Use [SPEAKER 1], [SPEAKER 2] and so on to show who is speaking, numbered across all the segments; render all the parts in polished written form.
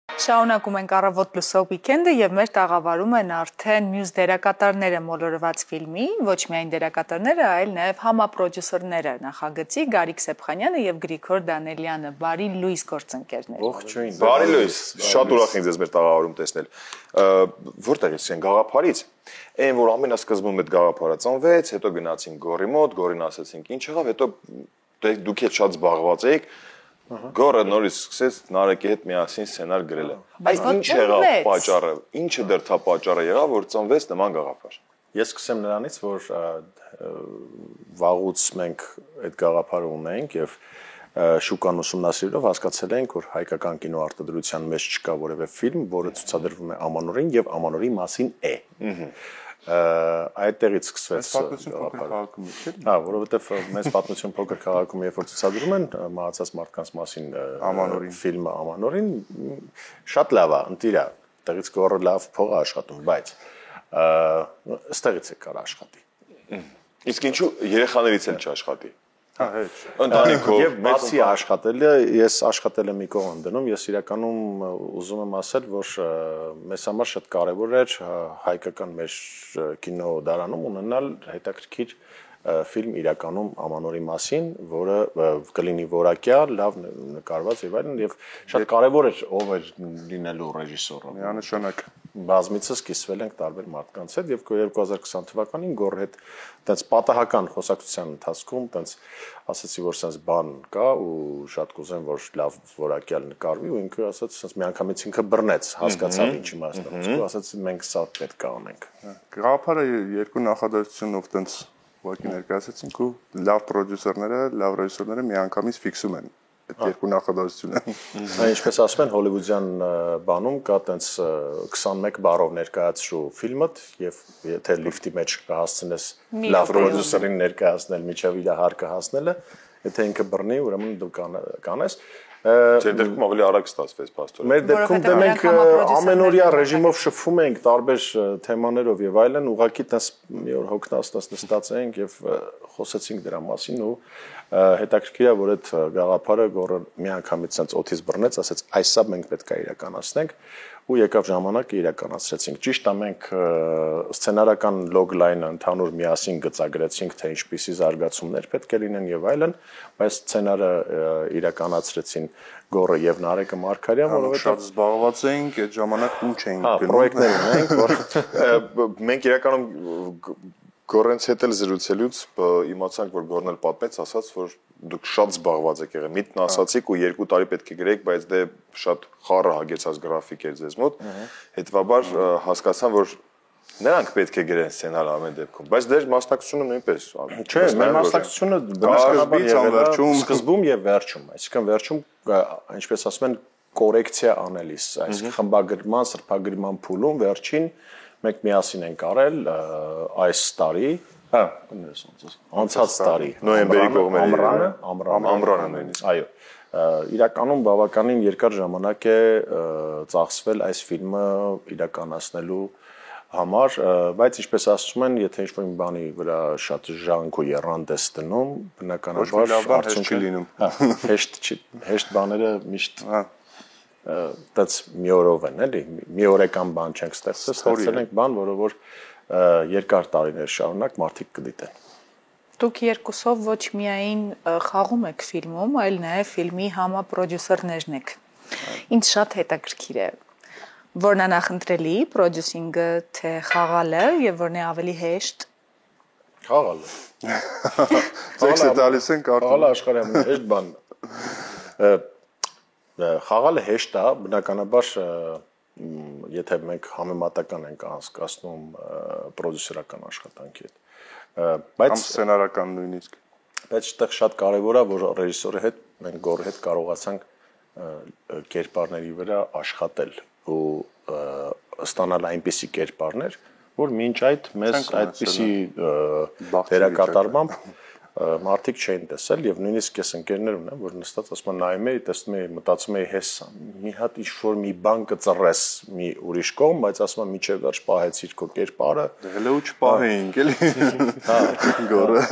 [SPEAKER 1] Շարունակում ենք առավոտ լուսով վիկենդը եւ մեր տաղավարում են արդեն մյուս դերակատարները մոլորված ֆիլմի, ոչ միայն դերակատարները, այլ նաեւ համապրոդյուսերները նախագծի Գարիկ Սեփխանյանը եւ Գրիգոր Դանելյանը, բարի լույս գործընկերներ։
[SPEAKER 2] Ողջույն։
[SPEAKER 3] Բարի լույս, շատ ուրախ ենք ձեզ մեր տաղավարում տեսնել։ Որտեղից են գաղափարից։ Այն որ ամենասկզբում այդ գաղափարը ծնվեց, հետո գնացինք Գորի մոտ, Գորին ասացինք ինչ եղավ, հետո դուք էլ շատ զբաղված եք։ Գորը նորից սկսեց Նարեկի հետ միասին սցենար գրել։ Այս ինչ եղավ պատճառը, ինչը դրդապատճառը եղավ, որ ծնվեց նման գաղափար։
[SPEAKER 2] Ես սկսեմ նրանից, որ վաղուց մենք այդ գաղափարը ունենք եւ շուկան ուսումնասիրելով հասկացել ենք, որ հայկական կինոարտադրության մեջ չկա որևէ ֆիլմ, որը ցուցադրվում է Ամանորին եւ Ամանորի մասին է։ Այդտեղից սկսվեց գաղափարը։ Հա, որովհետեւ մեծ պատմություն փոքր քաղաքում երբ որ ցուցադրում են մահացած մարդկանց մասին ֆիլմը Ամանորին, շատ լավ է, ընտիր է, տեղից գորը լավ փող է աշխատում, բայց ըստեղից է կար աշխատի։
[SPEAKER 3] Իսկ ինչու երեխաներից էլ չաշխատի։
[SPEAKER 2] Հա, հետ։
[SPEAKER 3] Ընտանիքով
[SPEAKER 2] եւ բացի աշխատելը, ես աշխատել եմ մի կողմ դնում, ես իրականում ուզում եմ ասել, որ մեզ համար շատ կարեւոր էր հայկական մեր կինոդարանում ունենալ հետաքրքիր ֆիլմ իրականում Ամանորի մասին, որը կլինի որակյալ, լավ նկարված եւ այլն եւ շատ կարեւոր էր ով էր լինելու ռեժիսորը։
[SPEAKER 4] Միանշանակ
[SPEAKER 2] բազմիցս կիսվել ենք տարբեր մարդկանց հետ եւ 2020 թվականին Գորի հետ այդպես պատահական խոսակցության ընթացքում այդպես ասացի որ sense բան կա ու շատ կուզեմ որ լավ որակյալ նկարվի ու ինքը ասաց sense միանգամից ինքը բռնեց հասկացավ ինչ իմաստով ու ասաց մենք սա պետք է անենք։
[SPEAKER 4] Գաղափարը երկու նախադասությունով այդպես ուղղակի ներկայացեցինք ու լավ պրոդյուսերները, լավ ռեժիսորները միանգամից ֆիքսում են այդ երկու նախադասությունը։
[SPEAKER 2] Ինչպես ասում են հոլիվուդյան բանում կա տենց 21 բառով ներկայացրու ֆիլմդ եւ եթե լիֆտի մեջ կհասցնես լավ պրոդյուսերին ներկայացնել միջավ իր հարկը հասնելը, եթե ինքը բռնի, ուրեմն դու կանես։
[SPEAKER 3] Ձեր դեպքում ավելի արագ ստացվեց փաստորեն։
[SPEAKER 2] Մեր դեպքում դե մենք ամենօրյա ռեժիմով շփվում ենք տարբեր թեմաներով եւ այլն, ուղղակի տես մի օր հոգնած նստած ենք եւ խոսեցինք դրա մասին ու հետաքրքիր է որ այդ գաղափարը գորը միանգամից sense օթից բռնեց, ասեց այսա մենք պետք է իրականացնենք ու եկավ ժամանակը իրականացրեցինք։ Ճիշտ է մենք սցենարական լոգլայնը ընդհանուր միասին գծագրեցինք թե ինչպիսի զարգացումներ պետք է լինեն եւ այլն, բայց սցենարը իրականացրեցին Գորը եւ Նարեկը Մարգարյան,
[SPEAKER 4] որովհետեւ շատ զբաղված էինք, այդ ժամանակ տուն չէինք
[SPEAKER 2] գնում։ Պրոյեկտներ ունենք,
[SPEAKER 3] որ մենք իրականում Գորենց հետ էլ զրուցելուց իմացանք, որ Գորն էլ պատմեց, ասաց, որ դուք շատ զբաղված եք եղել։ Միտն ասացիք ու 2 տարի պետք է գրեք, բայց դե շատ խառը հագեցած գրաֆիկ էր ձեզ մոտ։ Հետևաբար հասկացան, որ նրանք պետք է գրեն սցենար ամեն դեպքում, բայց դեր մասնակցությունը նույնպես։
[SPEAKER 2] Չէ, մեր մասնակցությունը բնականաբար եղել է սկզբում եւ վերջում, այսինքն վերջում ինչպես ասում են կորեկցիա անելիս, այսինքն խմբագրման, սրբագրման փուլում վերջին մենք միասին ենք արել այս տարի, հա, անցած տարի,
[SPEAKER 3] նոյեմբերի կողմերի
[SPEAKER 2] ամռանը նույնիսկ։ Այո, իրականում բավականին երկար ժամանակ է ծախսվել այս ֆիլմը իրականացնելու համար, բայց ինչպես ասում են, եթե ինչ-որ մի բանի վրա շատ ժանկ ու եռանդ ես դնում, բնականաբար
[SPEAKER 4] արդյունքը լինում։
[SPEAKER 2] Հեշտ բաները միշտ դից մի օրով են, էլի, մի օրեկան բան չենք ստեղծել ենք բան, որը որ երկար տարիներ շարունակ մարդիկ կդիտեն։
[SPEAKER 1] Դուք երկուսով ոչ միայն խաղում եք ֆիլմում, այլ նաև ֆիլմի համապրոդյուսերներն եք։ Ինձ շատ հետաքրքիր է, որն է նախընտրելի, պրոդյուսինգը, թե խաղալը եւ որն է ավելի հեշտ։
[SPEAKER 2] Խաղալը։
[SPEAKER 4] Տեքստը տալիս են կարդում։
[SPEAKER 2] Խաղալը աշխարհի ամենահեշտ բանն։ Խաղալը հեշտ է, բնականաբար եթե մենք համեմատական ենք անցկացնում պրոդյուսերական աշխատանքի հետ, բայց
[SPEAKER 4] սցենարական նույնիսկ,
[SPEAKER 2] բայց այդտեղ շատ կարևոր է, որ ռեժիսորի հետ մենք Գորի հետ կարողացանք կերպարների վրա աշխատել ու ստանալ այնպիսի կերպարներ, որ մինչ այդ մեզ այդպիսի դերակատարմամբ մարդիկ չէին տեսել եւ նույնիսկ ես ընկերներ ունեմ, որ նստած ասում են նայում էի, տեսնում էի, մտածում էի հես մի հատ ինչ-որ մի բան կծռես մի ուրիշ կողմ, բայց ասում եմ միջև վերջ պահեցիր քո կերպարը։
[SPEAKER 4] Հələ ու չպահեինք էլի։
[SPEAKER 2] Հա,
[SPEAKER 4] գորը։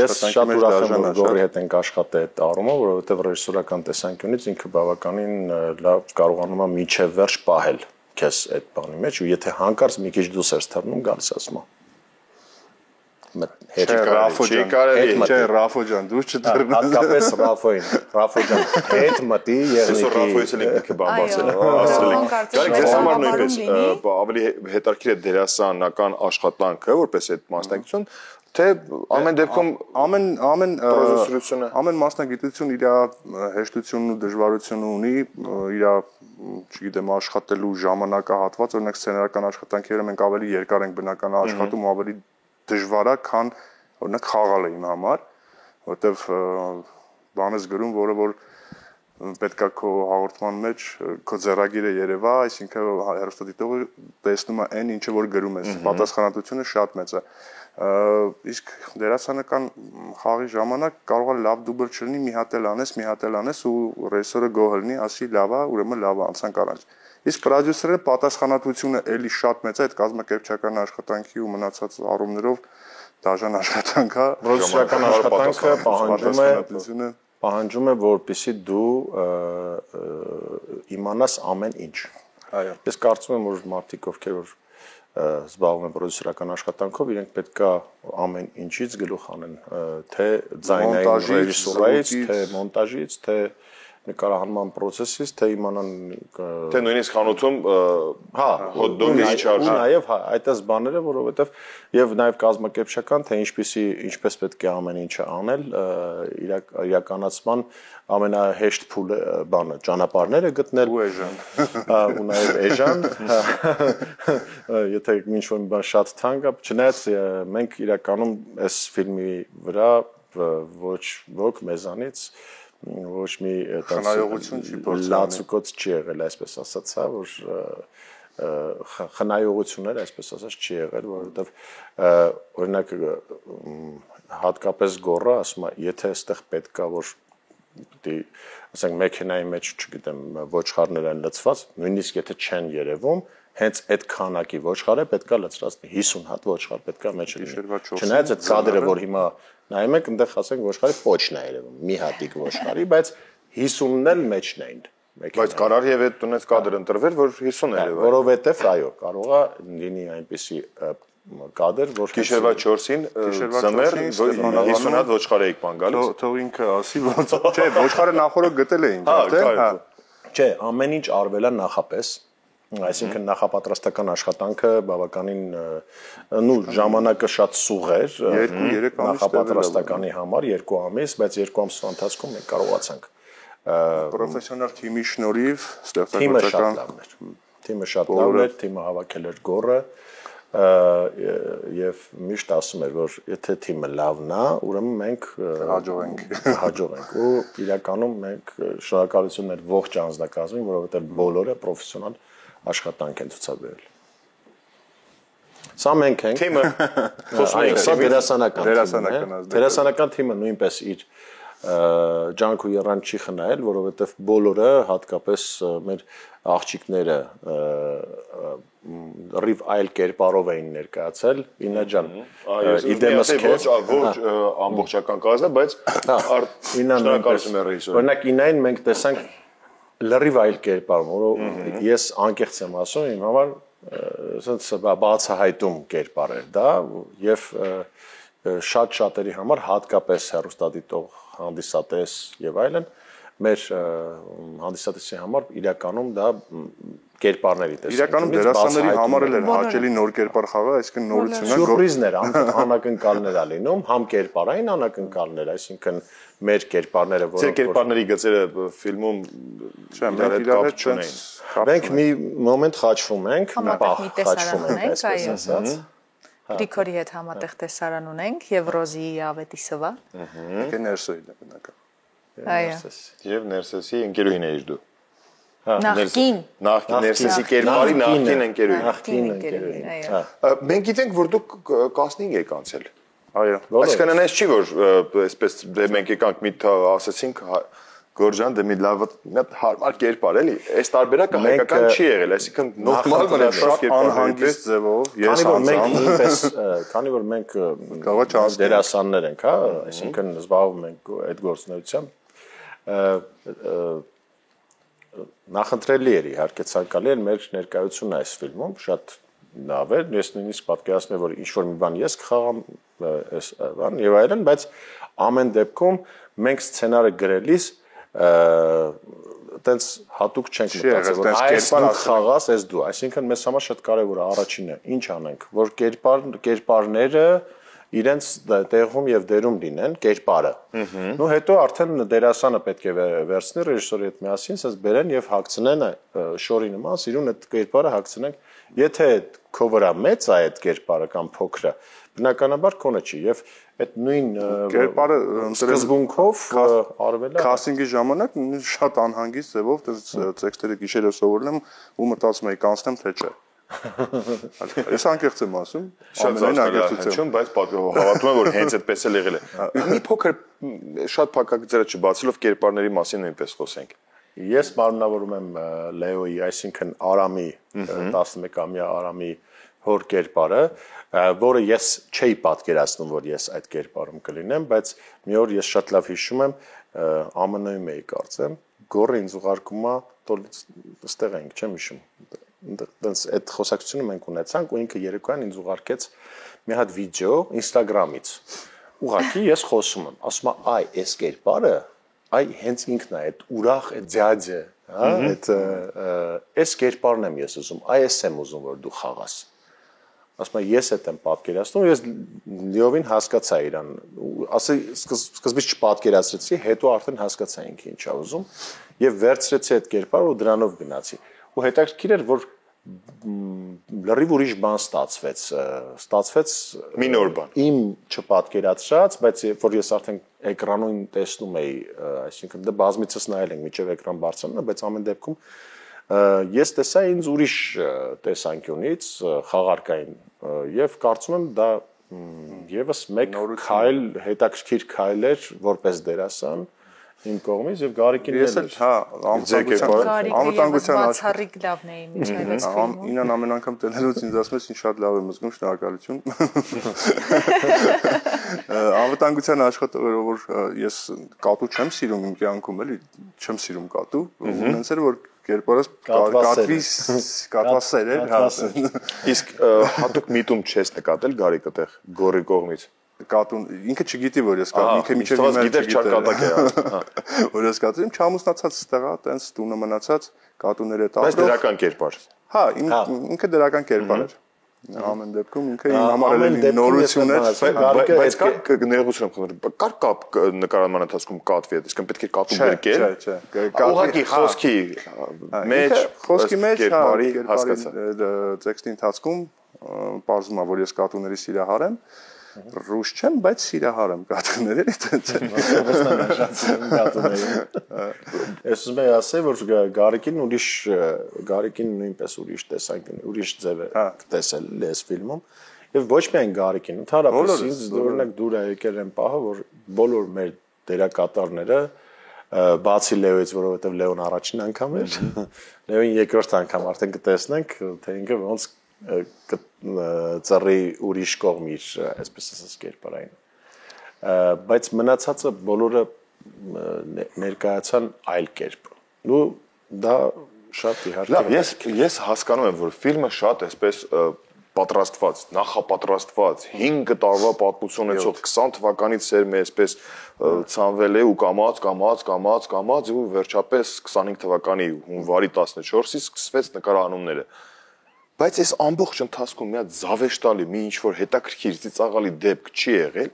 [SPEAKER 2] Ես շատ ուրախ եմ, որ Գորի հետ ենք աշխատել այդ առումով, որովհետեւ ռեժիսորական տեսանկյունից ինքը բավականին լավ կարողանում է միջև վերջ պահել քեզ այդ բանի մեջ, ու եթե հանկարծ մի քիչ դուրս ես թռնում, գալիս ասում
[SPEAKER 4] Ռաֆո ջան, դուք չդռնու։
[SPEAKER 2] Հատկապես Ռաֆո ջան, հետ մտի եղնիկի։
[SPEAKER 3] Այսօր Ռաֆոյից էլ ինքը բան բացել է, ասել է։ Գալիք դες համար նույնպես ավելի հետաքրքիր է դերասանական աշխատանքը, որպես այդ մասնակցություն, թե ամեն դեպքում
[SPEAKER 4] ամեն մասնագիտություն իր հեշտությունն ու դժվարությունը ունի, իր, չգիտեմ, աշխատելու ժամանակահատված, օրինակ սցենարական աշխատանքերը մենք ավելի երկար ենք բնական աշխատում ու ավելի դժվար է, քան օրինակ խաղալը իմ համար, որտեվ բան ես գրում, որը որ պետքա քո հաղորդման մեջ քո ձեռագիրը երևա, այսինքն հեռուստադիտողը տեսնում է այն, ինչը որ գրում ես, պատասխանատվությունը շատ մեծ է։ Իսկ դերասանական խաղի ժամանակ կարող է լավ դուբլ չլինի, մի հատ էլ անես ու ռեժիսորը գոհ լինի, ասի լավ է, ուրեմն լավ է, անցանք առաջ։ Իսկ պրոդյուսերը պատասխանատվությունը էլի շատ մեծ է այդ կազմակերպչական աշխատանքի ու մնացած առումներով դաժան աշխատանք է։
[SPEAKER 2] Պրոդյուսերական աշխատանքը պահանջում է, որպեսզի դու իմանաս ամեն ինչ։
[SPEAKER 4] Այո։
[SPEAKER 2] Ես կարծում եմ, որ մարդիկ ովքեր որ զբաղվում են պրոդյուսերական աշխատանքով, իրենք պետքա ամեն ինչից գլուխ անեն, թե ձայնային ռեժիսուրայից, թե մոնտաժից, թե նկարահանման process-ից, թե իմանան
[SPEAKER 3] թե նույնիսկ խանութում հոտ-դոգի չարժի։
[SPEAKER 2] Ու նաև այդպես բաները, որովհետև եւ նաև կազմակերպչական, թե ինչպես պետք է ամեն ինչը անել, իրականացման ամենահեշտ փուլը բանը, ճանապարհները գտնել
[SPEAKER 4] ու էժան։
[SPEAKER 2] Ու նաև էժան, եթե ինչ-որ մի բան շատ թանկ է, չնայած մենք իրականում այս ֆիլմի վրա ոչ ոք մեզանից ոչ մի
[SPEAKER 4] խնայողություն չի փորձել
[SPEAKER 2] լացուկոց չի եղել, այսպես ասած, հա, որ խնայողություններ, այսպես ասած, չի եղել, որովհետև օրինակ հատկապես Գոռը ասում է, եթե այստեղ պետք է որ դի ասենք մեքենայի մեջ, չգիտեմ, ոչխարներ են լցված, նույնիսկ եթե չեն երևում, հենց այդ քանակի ոչխարը պետք է լցրածնի 50 հատ ոչխար պետք է մեջը լինի։ Չնայած այդ կադրը, որ հիմա նայում եք, այնտեղ ասենք ոչխարի պոչն է երևում, մի հատիկ ոչխարի, բայց 50-ն էլ մեջն էին։
[SPEAKER 3] Բայց կարար եւ այդ ունես կադր ընտրվել, որ 50 է երևա։
[SPEAKER 2] Որովհետեւ այո, կարող է լինի այնպիսի կադր, որ
[SPEAKER 3] գիշերվա 4-ին ծմեր 50 հատ ոչխար էիք բան գալիս։
[SPEAKER 4] Թող ինքը ասի, ոնց չէ, ոչխարը նախորդ գտել էինք, արդեն, հա։
[SPEAKER 2] Չէ, ամեն ինչ արվել է նախապես։ Այսինքն նախապատրաստական աշխատանքը բավականին ժամանակը շատ սուղ էր
[SPEAKER 4] 2-3 ամիս
[SPEAKER 2] նախապատրաստականի համար 2 ամիս, բայց 2 ամսվա ընթացքում մենք կարողացանք
[SPEAKER 4] պրոֆեսիոնալ թիմի շնորհիվ
[SPEAKER 2] թիմը շատ լավն էր, թիմը հավաքել էր Գոռը եւ միշտ ասում էր, որ եթե թիմը լավն է, ուրեմն մենք հաջող ենք ու իրականում մենք շնորհակալություն մեր ողջ անձնակազմին, որովհետեւ բոլորը պրոֆեսիոնալ աշխատանք են ցուցաբերել։ Սա մենք ենք։
[SPEAKER 3] Թիմը խոսում ենք,
[SPEAKER 2] սա դերասանական թիմը նույնպես իր ջանք ու երան չի խնայել, որովհետև բոլորը, հատկապես մեր աղջիկները ռիվ այլ կերպարով էին ներկայացել, Իննա ջան, իդեմս քեզ
[SPEAKER 3] ոչ ամբողջական կազմը, բայց շնորհակալություն ռեժիսորին։
[SPEAKER 2] Օրինակ Իննային մենք տեսանք լրիվ այլ կերպարով, որը ես անկեղծ եմ ասում, իմ համար ասենց բացահայտում կերպար էր դա եւ շատ շատերի համար հատկապես հեռուստադիտող հանդիսատես եւ այլն մեր հանդիսատեսի համար իրականում դա կերպարների տեսք։
[SPEAKER 4] Իրականում դերասանների համար էլ էր հաճելի նոր կերպար խաղը, այսինքն նորությունն է։
[SPEAKER 2] Սյուրպրիզներ, անակնկալներ ա լինում, համ կերպարային անակնկալներ, այսինքն մեր կերպարները,
[SPEAKER 3] որոնք կերպարների գծերը ֆիլմում իրար հետ չունեն։
[SPEAKER 2] Մենք մի մոմենտ խաչվում ենք, խաչվում ենք, այսպես ասած։
[SPEAKER 1] Գրիգորի հետ համատեղ տեսարան ունենք եւ Ռոզիի Ավետիսովա։
[SPEAKER 4] Եկե Ներսոյի դա բնական։
[SPEAKER 1] Այո։
[SPEAKER 3] Եվ Ներսեսի ընկերուհին էիր դու։
[SPEAKER 1] Նախկին
[SPEAKER 3] Ներսեսի կերպարի նախկին ընկերուհին։
[SPEAKER 1] Նախկին ընկերուհին, այո։
[SPEAKER 3] Մենք գիտենք, որ դուք կաստինգ եք անցել։
[SPEAKER 4] Այո։
[SPEAKER 3] Այսինքն այնպես չի որ այսպես դե մենք եկանք մի ասացինք Գորջան դե մի լավ մի հարմար կերպար էլի այս տարբերակը հայկական չի եղել այսինքն նորմալ մնացած կերպարը
[SPEAKER 4] անհանգիստ ձևով ես
[SPEAKER 2] քանի որ մենք դերասաններ ենք, հա, այսինքն զբաղվում ենք այդ գործունեությամբ նախընտրելի էր իհարկե ցանկալի էր մեր ներկայությունը այս ֆիլմում շատ լավ էր ես նույնիսկ պատկերացնում եմ որ ինչ որ մի բան ես կխաղամ այս բան եւ այլն բայց ամեն դեպքում մենք սցենարը գրելիս այտենց հատուկ չենք մտածել որ այս դու խաղաս այս դու այսինքն մեզ համար շատ կարեւոր է առաջինը ինչ անենք որ կերպարները իրենց տեղում եւ դերում լինեն կերպարը։ Ու հետո արդեն դերասանը պետք է վերցնի ռեժիսորի հետ միասին, ասես բերեն եւ հագցնեն շորի նման, սիրուն այդ կերպարը հագցնենք։ Եթե քո վրա մեծ է այդ կերպարը կամ փոքրը, բնականաբար քոնը չի եւ այդ նույն
[SPEAKER 4] կերպարը
[SPEAKER 2] սկզբունքով արվել է
[SPEAKER 4] քաստինգի ժամանակ շատ անհանգիստ ձևով տեքստերը գիշերը սովորել եմ ու մտածում եի կանցնեմ թե չէ։ Ես անկեղծ եմ ասում,
[SPEAKER 3] ամենայն անկեղծություն, բայց հավատում եմ որ հենց այդպես էլ եղել է։ Մի փոքր շատ փակագծերը չբացելով կերպարների մասին նույնպես խոսենք։
[SPEAKER 2] Ես մարմնավորում եմ Լեոյի, այսինքն Արամի 11-ամյա Արամի հոր կերպարը, որը ես չէի պատկերացնում, որ ես այդ կերպարում կլինեմ, բայց մի օր ես շատ լավ հիշում եմ, ԱՄՆ-ում էի կարծեմ, գորը ինձ ուղարկում է, այստեղ ենք, չեմ հիշում։ Դենց այդ խոսակցությունը մենք ունեցանք ու ինքը երեկոյան ինձ ուղարկեց մի հատ վիդեո Instagram-ից։ Ուղղակի ես խոսում եմ, ասում եմ, այ այս կերպարը, այ հենց ինքն է, այդ ուրախ, այդ ձյաձը, հա, այս կերպարն եմ ես ուզում, այ ես եմ ուզում որ դու խաղաս։ Ասում եմ, ես այդ եմ պատկերացնում, ես լիովին հասկացա իրան, ասի սկզբից չպատկերացրեցի, հետո արդեն հասկացա ինքը ինչ է ուզում եւ վերցրեցի այդ կերպարը ու դրանով գնացի։ Ու հետաքրքիր էր որ լրիվ ուրիշ բան ստացվեց
[SPEAKER 3] մի նոր բան
[SPEAKER 2] իմ չպատկերացրած բայց որ ես արդեն էկրանին տեսնում էի այսինքն դա բազմիցս նայել ենք միջև էկրան բարձրանա բայց ամեն դեպքում ես տեսա ինձ ուրիշ տեսանկյունից խաղարկային եւ կարծում եմ դա եւս մեկ քայլ հետաքրքիր քայլ էր որպես դերասան իմ կողմից եւ Գարիկին
[SPEAKER 4] ես էլ հա անվտանգության
[SPEAKER 1] բացառիկ լավն էի միջև այս ֆիլմում
[SPEAKER 4] ինան ամեն անգամ տելելուց ինձ ասում ես ինչ շատ լավ եմ զգում շնորհակալություն անվտանգության աշխատողը որ ես կատու չեմ սիրում իմ կյանքում էլի չեմ սիրում կատու ունենց էր որ կերպարս կատվասեր էր հա
[SPEAKER 3] իսկ հատուկ միտում չես նկատել Գարիկը տեղ գորի կողմից
[SPEAKER 4] կատուն ինքը չգիտի որ ես կատու ինքը միջև իմ
[SPEAKER 3] գիտեր չար կատակ է
[SPEAKER 4] որ ես կատում չամուսնացած ստեղա տենց տունը մնացած կատուները տա
[SPEAKER 3] բայց դրական կերպար
[SPEAKER 4] հա ինքը դրական կերպար էր ամեն դեպքում ինքը իմ համար էլ նորություն էր
[SPEAKER 3] բայց կար ներողություն խնդրում կար կապ նկարահանման ընթացքում կատվի հետ իսկն պետք է կատու գրկել
[SPEAKER 4] չէ
[SPEAKER 3] ուղղակի խոսքի մեջ կերպարի հասկացա
[SPEAKER 4] տեքստի ընթացքում պարզվում է որ ես կատուների սիրահար եմ ռուս չեմ, բայց սիրահար եմ կատուների, տենց եմ։
[SPEAKER 2] Ես ուզում եմ ասել, որ Գարիկին նույնպես ուրիշ տեսանկյուն, ուրիշ ձև է տեսել այս ֆիլմում, եւ ոչ միայն Գարիկին, ընդհանրապես ինձ օրինակ դուր է եկել այն պահը, որ բոլոր մեր դերակատարները բացի Լեոից, որովհետեւ Լեոն առաջին անգամ էր, Լեոին երկրորդ անգամ արդեն կտեսնենք, թե ինքը ոնց ծռի ուրիշ կողմիր, այսպես ասած կերպարային։ Բայց մնացածը բոլորը ներկայացան այլ կերպ։ Ու դա շատ իհարկե։
[SPEAKER 3] Լավ, ես հասկանում եմ, որ ֆիլմը շատ այսպես պատրաստված, նախապատրաստված, 5 տարվա պատմություն ունեցող 20 թվականից սերմ է այսպես ցանվել է ու կամած ու վերջապես 25 թվականի հունվարի 14-ից սկսվեց նկարահանումները։ Բայց այս ամբողջ ընթացքում մի հատ զավեշտալի, մի ինչ-որ հետաքրքիր ծիծաղալի դեպք չի եղել։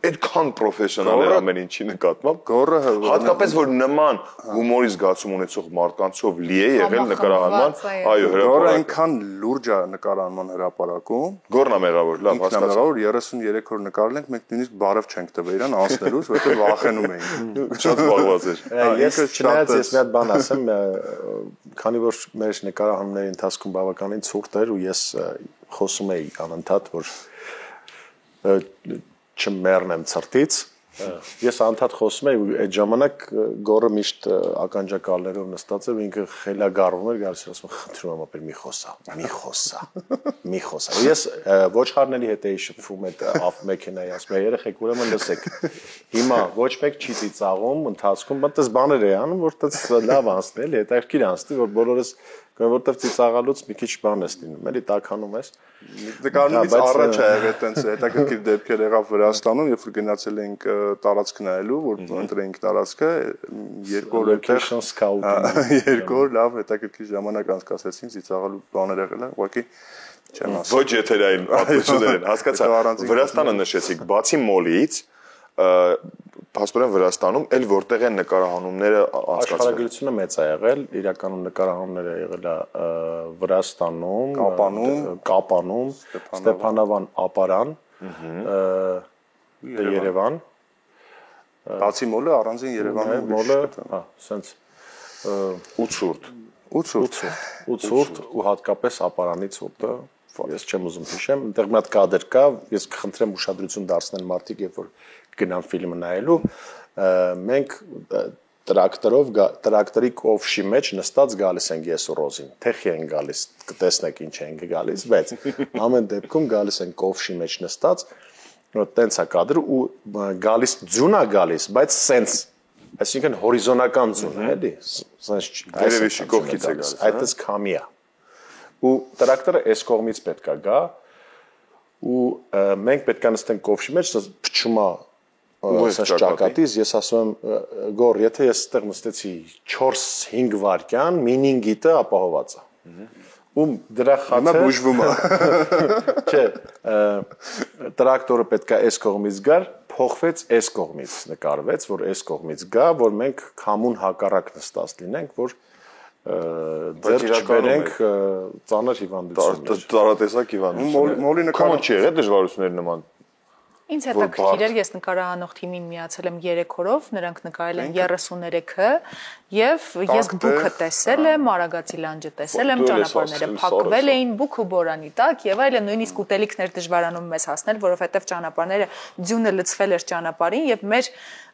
[SPEAKER 3] Այդքան պրոֆեսիոնալ է ամեն ինչի նկատմամբ։
[SPEAKER 4] Գորը
[SPEAKER 3] հատկապես որ նման հումորի զգացում ունեցող մարդկանցով լի է եղել նկարահանման, այո,
[SPEAKER 4] Գորը այնքան լուրջ է նկարահանման հրապարակում։
[SPEAKER 3] Գորն է մեղավոր, լավ հասկացա։
[SPEAKER 4] 33 օր նկարել ենք, մենք նույնիսկ բարև չենք տվել իրան անցնելուց, որովհետև վախենում էինք։
[SPEAKER 3] Շատ զբաղված էր։
[SPEAKER 2] Ես չնայած ես մի հատ բան ասեմ, քանի որ մեր նկարահանումների ընթացքում բավականին ցուրտ էր ու ես խոսում էի անընդհատ, որ չմեռնեմ ցրտից ես անդադ խոսում եմ այդ ժամանակ գորը միշտ ականջակալներով նստած էր ինքը խելագարվում էր գալիս ասում խնդրում եմ ապեր մի խոսա ես ոչխարների հետ էի շփվում այդ ավտոմեքենայի ասում եմ երեխեք ուրեմն լսեք հիմա ոչ մեկ չի ծիծաղում ընթացքում բայց բաներ է անում որտեղ լավ անցնել հետաքրքիր անցնի որ բոլորս որտեղ ծիծաղալուց մի քիչ բան է լինում էլի տականում ես
[SPEAKER 4] նկարումից առաջ է եղել տենց հետաքրքիր դեպքեր եղավ Վրաստանում երբ որ գնացել էինք տարածք նայելու որ ընտրեինք տարածքը երկու օր
[SPEAKER 2] location scouting
[SPEAKER 4] երկու օր լավ հետաքրքիր ժամանակ անցկացրեցինք ծիծաղալու բաներ եղել են ուղղակի չեմ ասում
[SPEAKER 3] ոչ եթերային պատմություններ են հասկացա Վրաստանը նշեցիք բացի մոլից Փաստորեն Վրաստանում էլ որտեղ են նկարահանումները անցկացվել։
[SPEAKER 2] Աշխարհագրությունը մեծ է եղել, իրականում նկարահանումները եղել է Վրաստանում, Կապանում, Ստեփանավան, Ապարան, Երևան։
[SPEAKER 4] Բացի մոլը առանձին Երևանում
[SPEAKER 2] մոլը, հա, սենց
[SPEAKER 3] 8
[SPEAKER 2] ցուրտ ու հատկապես Ապարանի ցուրտը, ես չեմ ուզում հիշեմ, այնտեղ մի հատ կադր կա, ես կխնդրեմ ուշադրություն դարձնել մարդիկ, երբ որ գնան ֆիլմը նայելու, մենք տրակտորի կովշի մեջ նստած գալիս ենք ես ու Ռոզին, թեխի են գալիս, կտեսնեք ինչ ենք գալիս, բայց ամեն դեպքում գալիս են կովշի մեջ նստած, տենց է կադրը ու գալիս ձյուն է գալիս, բայց սենց, այսինքն հորիզոնական ձյուն է, էլի, սենց
[SPEAKER 3] երևի շիկողքից է գալիս,
[SPEAKER 2] այդպես քամի է, ու տրակտորը այս կողմից պետք է գա, ու մենք պետք է նստենք կովշի մեջ, փչում է Սենց ճակատից, ես ասում եմ գոր, եթե ես ստեղ նստեցի 4-5 վայրկյան, մինինգիտը ապահոված է։ Ու դրա խաթը
[SPEAKER 4] բուժվում է։
[SPEAKER 2] Չէ, տրակտորը պետք է այս կողմից գար, փոխվեց այս կողմից, նկարվեց, որ այս կողմից գա, որ մենք քամուն հակառակ նստած լինենք, որ ձեր չբերենք ծանր հիվանդություններ։
[SPEAKER 3] Տարատեսակ հիվանդություններ։
[SPEAKER 4] Մոլի նկարը
[SPEAKER 3] չի եղել դժվարություններ նման։
[SPEAKER 1] Ինձ հետաքրքիր էր, ես նկարահանող թիմին միացել եմ 3 օրով, նրանք նկարել են 33-ը եւ ես բուքը տեսել եմ, Արագածի լանջը տեսել եմ, ճանապարհները փակվել էին բուք ու բորանի տակ եւ այլն, նույնիսկ ուտելիքներ դժվարանում մեզ հասնել, որովհետեւ ճանապարհները ձյունը լցվել էր ճանապարհին եւ մեր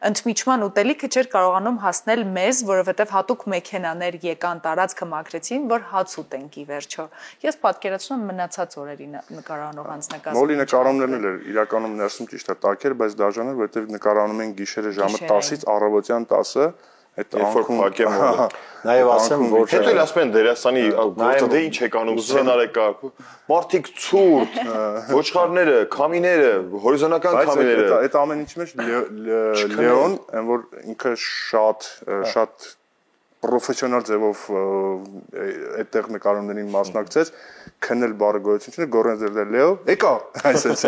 [SPEAKER 1] ընդմիջման ուտելիքը չէր կարողանում հասնել մեզ, որովհետեւ հատուկ մեքենաներ եկան տարածքը մաքրեցին, որ հաց ուտենք ի վերջո։ Ես պատկերացնում եմ մնացած օրերի նկարահանող անձնակազմը։
[SPEAKER 4] Մոլի նկարումներն էլ իրականում ներսում ճիշտ է տակեր, բայց դաժան էր, որովհետև նկարանում են գիշերը ժամը 10-ից առավոտյան 10-ը, այդ անքում
[SPEAKER 3] փակեմ մոլը։
[SPEAKER 2] Նաև ասեմ, որ
[SPEAKER 3] հետո էլ ասում են դերասանի գործը դե ինչ եք անում, սցենար եք կարգում։ Մարդիկ ցուրտ, ոչխարները, քամիները, հորիզոնական քամիները։
[SPEAKER 4] Այդ ամեն ինչի մեջ Լեոն, այն որ ինքը շատ պրոֆեսիոնալ ձևով այդտեղ նկարումներին մասնակցեց, քնել բառը գոյություն գորեն ձեր Լեո, եկա, այսպես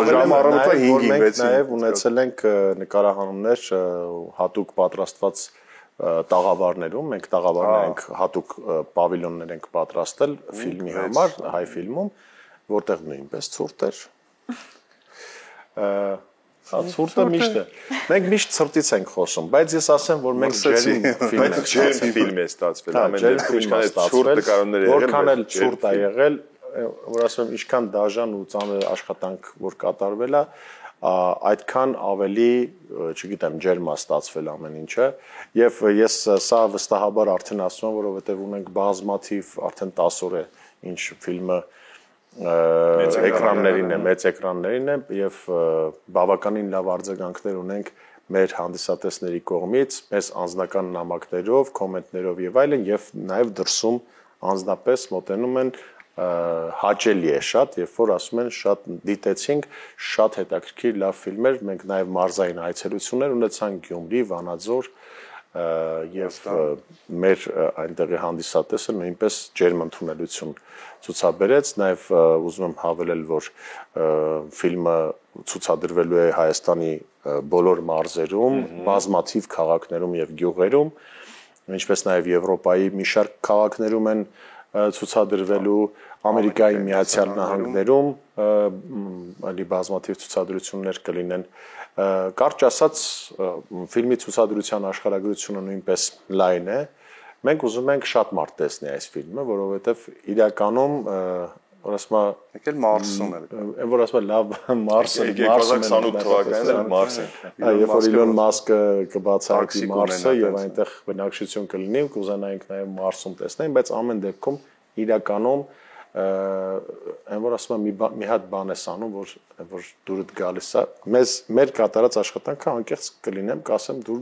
[SPEAKER 4] ժամառոթը 5-ին 6-ին
[SPEAKER 2] նաև ունեցել ենք նկարահանումներ հատուկ պատրաստված տաղավարներում, մենք տաղավարներ ենք հատուկ պավիլյոններ ենք պատրաստել ֆիլմի համար, հայ ֆիլմում, որտեղ նույնպես ցուրտ էր։ Ցուրտը միշտ է։ Մենք միշտ ցրտից ենք խոսում, բայց ես ասեմ, որ մենք ջերմ
[SPEAKER 3] ֆիլմ է ստացվել, ամեն դեպքում ինչքան է ցուրտ նկարումներ եղել,
[SPEAKER 2] որքան էլ ցուրտ է եղել, որ ասում եմ, ինչքան դաժան ու ծանր աշխատանք որ կատարվել է, այդքան ավելի, չգիտեմ, ջերմ է ստացվել ամեն ինչը, եւ ես սա վստահաբար արդեն ասում եմ, որովհետեւ ունենք բազմաթիվ արդեն 10 օր է ինչ ֆիլմը էկրաններին է, մեծ էկրաններին է եւ բավականին լավ արձագանքներ ունենք մեր հանդիսատեսների կողմից, մեզ անձնական նամակներով, կոմենտներով եւ այլն եւ նաեւ դրսում անձնապես մոտենում են հաճելի է շատ, երբ որ ասում են շատ դիտեցինք, շատ հետաքրքիր լավ ֆիլմեր, մենք նաեւ մարզային այցելություններ ունեցանք Գյումրի, Վանաձոր եւ մեր այնտեղի հանդիսատեսը նույնպես ջերմ ընդունելություն ցուցաբերեց, նաև ուզում եմ հավելել, որ ֆիլմը ցուցադրվելու է Հայաստանի բոլոր մարզերում, բազմաթիվ քաղաքներում եւ գյուղերում, ինչպես նաև Եվրոպայի մի շարք քաղաքներում են ցուցադրվելու, Ամերիկայի Միացյալ Նահանգներում ալի բազմաթիվ ցուցադրություններ կլինեն։ Կարճ ասած, ֆիլմի ցուցադրության աշխարհագրությունը նույնպես լայն է։ Մենք ուզում ենք շատ մարդ տեսնի այս ֆիլմը, որովհետև իրականում որ ասма
[SPEAKER 4] եկել Մարսում էր։
[SPEAKER 2] Այն որ ասма լավ Մարսը
[SPEAKER 3] 2028 թվականին Մարսը։
[SPEAKER 2] Երբ որ Իլոն Մասկը կբացահայտի Մարսը եւ այնտեղ բնակչություն կլինի, կուզենայինք նաեւ Մարսում տեսնել, բայց ամեն դեպքում իրականում այն որ ասում եմ մի հատ բան ես անում, որ դուրդ գալիս է, մեր կատարած աշխատանքը անկեղծ կլինեմ, կասեմ դու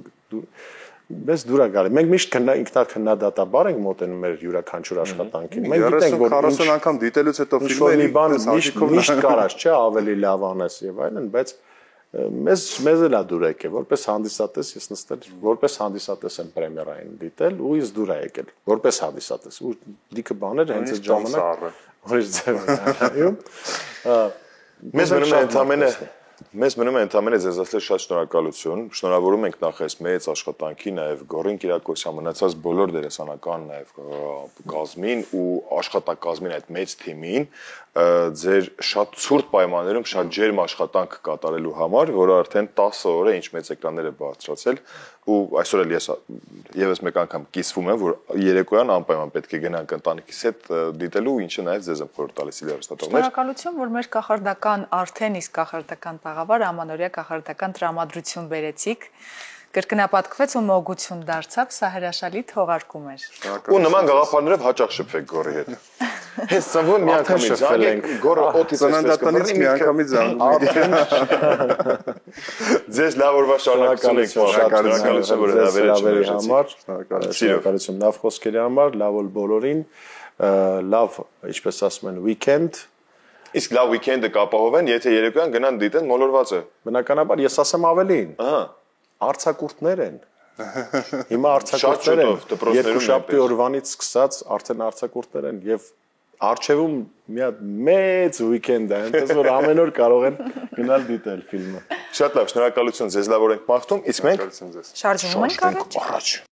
[SPEAKER 2] Մեզ դուր է գալի։ Մենք միշտ ինքնաքննադատաբար ենք մոտենում մեր յուրաքանչյուր աշխատանքին։ Մենք գիտենք, որ
[SPEAKER 4] 40 անգամ դիտելուց հետո ֆիլմը
[SPEAKER 2] բան միշտ կարած չէ, ավելի լավ անես եւ այլն, բայց մեզ էլ է դուր եկել, որպես հանդիսատես ես նստել, որպես հանդիսատես եմ պրեմիերային դիտել ու ինձ դուր է եկել, որպես հանդիսատես։ Ու լիքը բաներ հենց այդ ժամանակ որից ձևն
[SPEAKER 3] Մեզ մնում է ընդամենը ձեզ ասել շատ շնորհակալություն։ Շնորհավորում ենք նախ այս մեծ աշխատանքի, նաև Գոռին Կիրակոսյան մնացած բոլոր դերասանական նաև կազմին ու աշխատակազմին այդ մեծ թիմին ձեր շատ ցուրտ պայմաններում շատ ջերմ աշխատանք կատարելու համար, որը արդեն 10 օր է ինչ մեծ էկրաններ է բարձրացել ու այսօր էլ ես եւս մեկ անգամ կիսվում եմ, որ երեկոյան անպայման պետք է գնանք ընտանիքիս հետ դիտելու, ինչը նաև ձեզ եմ խորհուրդ տալիս հեռուստատողներ։
[SPEAKER 1] Շնորհակալություն, որ մեր կախարդական արդեն իսկ կախարդական տաղավար ամանորյա կախարդական տրամադրություն բերեցիք։ Կրկնապատկվեց ու մոգություն դարձավ, սա հրաշալի թողարկում էր։
[SPEAKER 3] Ու նման գաղափարներով հաճախ շփվեք Գոռի հետ։ Հենց ծնվում մի անգամից զանգեք Գոռը օտից
[SPEAKER 4] ծննդատանից մի անգամից զանգում։
[SPEAKER 3] Ձեզ լավ օրվա շարունակություն եք շնորհակալություն որ հրավերել
[SPEAKER 2] համար, շնորհակալություն լավ խոսքերի համար, լավ օր բոլորին, լավ, ինչպես ասում են, weekend։
[SPEAKER 3] Իսկ լավ weekend-ը կապահովեն, եթե երեկոյան գնան դիտեն մոլորվածը։
[SPEAKER 2] Բնականաբար ես ասեմ ավելին։
[SPEAKER 3] Ահա
[SPEAKER 2] Արցակուրտներ են։ Հիմա արցակուրտներ են։ Երկուշաբթի օրվանից սկսած արդեն արցակուրտներ են եւ արխիվում մի հատ մեծ weekend է, այնպես որ ամեն օր կարող են գնալ դիտել ֆիլմը։
[SPEAKER 3] Շատ լավ, շնորհակալություն, ձեզ լավ օր ենք մաղթում, իսկ մենք
[SPEAKER 1] շարժվում ենք առաջ։